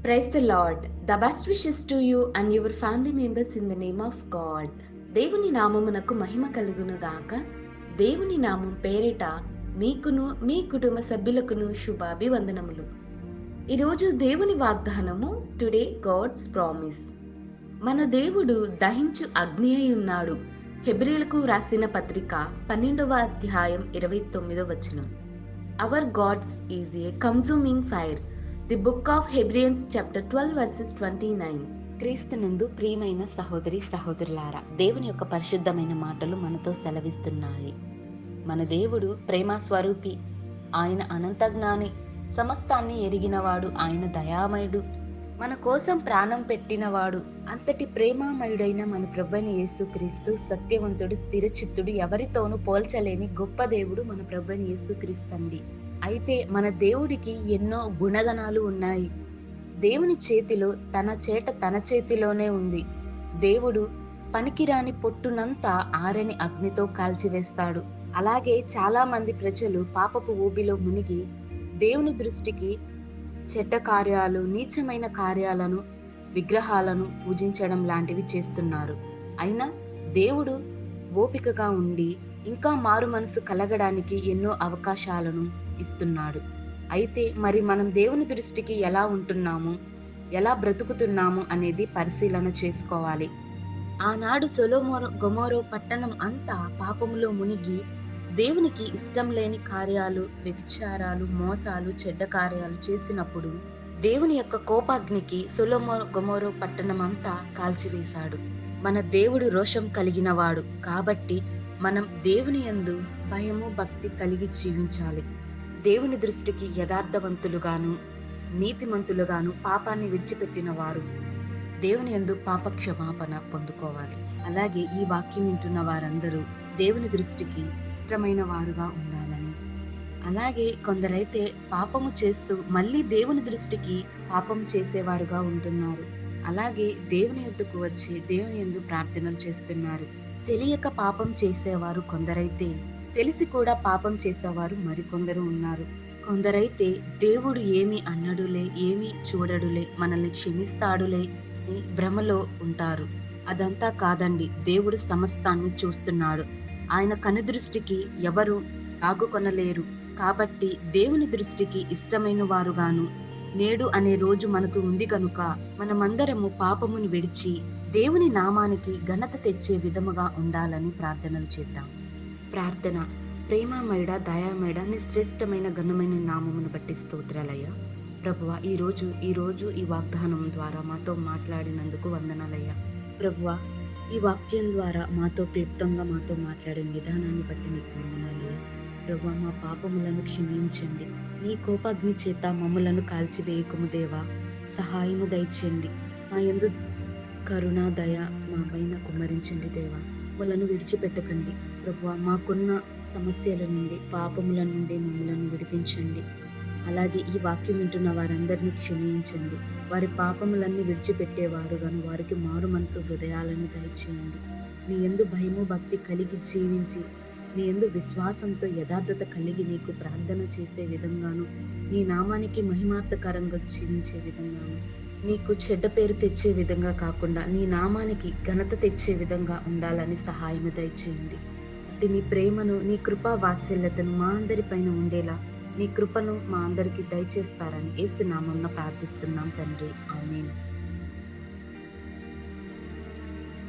Praise the Lord. The best wishes to you and your family members in the name of God. దేవుని నామమునకు మహిమ కలుగును గాక. దేవుని నామం పేరిట మీకును మీ కుటుంబ సభ్యులకును శుభాభివందనములు. ఈరోజు దేవుని వాగ్దానము టుడే గాడ్స్ ప్రామిస్. మన దేవుడు దహించు అగ్ని అయి ఉన్నాడు. హెబ్రీలకు రాసిన పత్రిక 12వ అధ్యాయం 29వ వచనం. Our gods is a consuming fire. The book of Hebrews chapter 12 verses 29. క్రీస్తునందు ప్రియమైన సహోదరి సహోదరులారా, దేవుని యొక్క పరిశుద్ధమైన మాటలు మనతో సెలవిస్తున్నాయి. మన దేవుడు ప్రేమ స్వరూపి, ఆయన అనంత జ్ఞాని, సమస్తాన్ని ఎరిగినవాడు, ఆయన దయామయుడు, మన కోసం ప్రాణం పెట్టినవాడు. అంతటి ప్రేమామయుడైన మన ప్రభువైన యేసుక్రీస్తు సత్యవంతుడు, స్థిరచిత్తుడు, ఎవరితోనూ పోల్చలేని గొప్ప దేవుడు మన ప్రభువైన యేసుక్రీస్తు అండి. అయితే మన దేవుడికి ఎన్నో గుణగణాలు ఉన్నాయి. దేవుని చేతిలో తన చేతిలోనే ఉంది. దేవుడు పనికిరాని పొట్టునంతా ఆరని అగ్నితో కాల్చివేస్తాడు. అలాగే చాలా మంది ప్రజలు పాపపు ఊబిలో మునిగి దేవుని దృష్టికి చెడ్డ కార్యాలు, నీచమైన కార్యాలను, విగ్రహాలను పూజించడం లాంటివి చేస్తున్నారు. అయినా దేవుడు ఓపికగా ఉండి ఇంకా మారు మనసు కలగడానికి ఎన్నో అవకాశాలను ఇస్తున్నాడు. అయితే మరి మనం దేవుని దృష్టికి ఎలా ఉంటున్నాము, ఎలా బ్రతుకుతున్నాము అనేది పరిశీలన చేసుకోవాలి. ఆనాడు గొమొరో పట్టణం అంతా పాపములో మునిగి దేవునికి ఇష్టం లేని కార్యాలు, వ్యభిచారాలు, మోసాలు, చెడ్డ కార్యాలు చేసినప్పుడు దేవుని యొక్క కోపాగ్నికి గొమొరో పట్టణం అంతా కాల్చివేశాడు. మన దేవుడు రోషం కలిగినవాడు కాబట్టి మనం దేవుని యందు భయము, భక్తి కలిగి జీవించాలి. దేవుని దృష్టికి యథార్థవంతులుగాను, నీతిమంతులుగాను, పాపాన్ని విడిచిపెట్టిన వారు దేవుని యందు పాప క్షమాపణ పొందుకోవాలి. అలాగే ఈ వాక్యం వింటున్న వారందరూ దేవుని దృష్టికి ఇష్టమైన వారుగా ఉండాలని, అలాగే కొందరైతే పాపము చేస్తూ మళ్ళీ దేవుని దృష్టికి పాపం చేసేవారుగా ఉంటున్నారు. అలాగే దేవుని యొద్దకు వచ్చి దేవుని యందు ప్రార్థనలు చేస్తున్నారు. తెలియక పాపం చేసేవారు కొందరైతే, తెలిసి కూడా పాపం చేసేవారు మరికొందరు ఉన్నారు. కొందరైతే దేవుడు ఏమి అన్నడులే, ఏమి చూడడులే, మనల్ని క్షమిస్తాడులే అని భ్రమలో ఉంటారు. అదంతా కాదండి. దేవుడు సమస్తాన్ని చూస్తున్నాడు. ఆయన కనుదృష్టికి ఎవరు ఆగుకొనలేరు. కాబట్టి దేవుని దృష్టికి ఇష్టమైన వారుగాను నేడు అనే రోజు మనకు ఉంది కనుక మనమందరము పాపమును విడిచి దేవుని నామానికి ఘనత తెచ్చే విధముగా ఉండాలని ప్రార్థనలు చేద్దాం. ప్రార్థన. ప్రేమమయుడ, దయామయుడ, నీ శ్రేష్టమైన ఘనమైన నామమును బట్టి స్తోత్రాలయ్యా. ప్రభువా, ఈ రోజు ఈ వాగ్దానం ద్వారా మాతో మాట్లాడినందుకు వందనాలయ్యా. ప్రభువా, ఈ వాక్యం ద్వారా మాతో క్లుప్తంగా మాతో మాట్లాడిన విధానాన్ని బట్టి నీకు వందనాలయ్యా. ప్రభువా, మా పాపములను క్షమించండి. నీ కోపాగ్ని చేత మమ్ములను కాల్చివేయకుము దేవా. సహాయము దయచేయండి. మా యందు కరుణ, దయ మా పైన కుమ్మరించండి దేవా. మమ్మలను విడిచిపెట్టకండి ప్రభువా. మాకున్న సమస్యల నుండి, పాపముల నుండి మమ్మలను విడిపించండి. అలాగే ఈ వాక్యం వింటున్న వారందరినీ క్షమించండి. వారి పాపములన్నీ విడిచిపెట్టేవారుగాను వారికి మారు మనసు హృదయాలను దయచేయండి. నీ యందు భయము, భక్తి కలిగి జీవించి, నీ యందు విశ్వాసంతో యథార్థత కలిగి నీకు ప్రార్థన చేసే విధంగాను, నీ నామానికి మహిమార్థకరంగా జీవించే విధంగాను, నీకు చెడ్డ పేరు తెచ్చే విధంగా కాకుండా నీ నామానికి ఘనత తెచ్చే విధంగా ఉండాలని సహాయము దయచేయండి. అట్టి నీ ప్రేమను, నీ కృపా వాత్సల్యతను మా అందరి పైన ఉండేలా నీ కృపను మా అందరికి దయచేస్తారని యేసు నామమున ప్రార్థిస్తున్నాం తండ్రి. ఆమేన్.